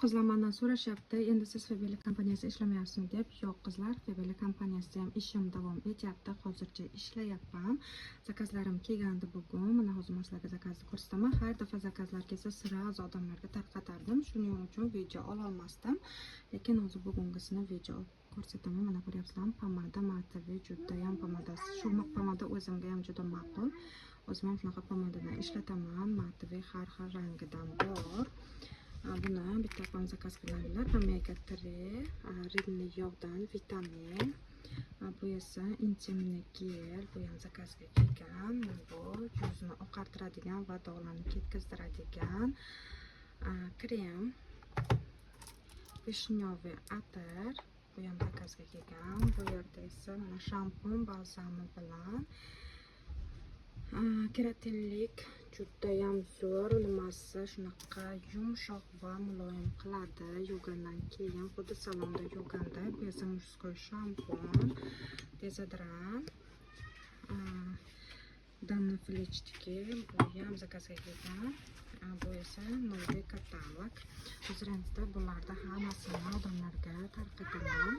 Qizlar mendan so'rashyapti, endi siz Fabele kompaniyasida ishlamayapsizmi deb. Yo'q qizlar, Fabele kompaniyasida ham ishim davom etyapti. Hozircha ishlayapman. Zakazlarim kelgandi bugun. Mana hozir sizlarga zakazni ko'rsataman. Har daf'a zakazlar kelsa siraz odamlarga tarqatardim. Shuning uchun video ola olmasdim. Lekin hozir bugungisini video ko'rsataman. Mana ko'ryapsizlarmi? Pomada Matavi juda ham pomadasi. Shu pomada o'zimga ham juda ma'qul. O'zim ham shunaqa pomadadan ishlataman. Matavi har xil rangidan bor. Buni bitta qilib zakaz qilganlar. Omega 3, ridli yog'dan vitamin. Bu esa intimni gel, bu ham zakazga kelgan. Bu yuzni oqartiradigan va dog'larni ketkazdiradigan krem. Vishnyovый atar, bu ham zakazga kelgan. Bu yerda esa mana shampun balzami bilan keratinlik judayam zo'r, nimasi shunaqa yumshoq va muloyim qiladi. Yugandan keyin xuddi salonda yuganda. Bu esa mужской shampun, dezodorant, Dana Flichtiki, bu ham zakazga kelgan. Bu esa новый katalog. O'zingizda bularda hammasini odamlarga tarqataman.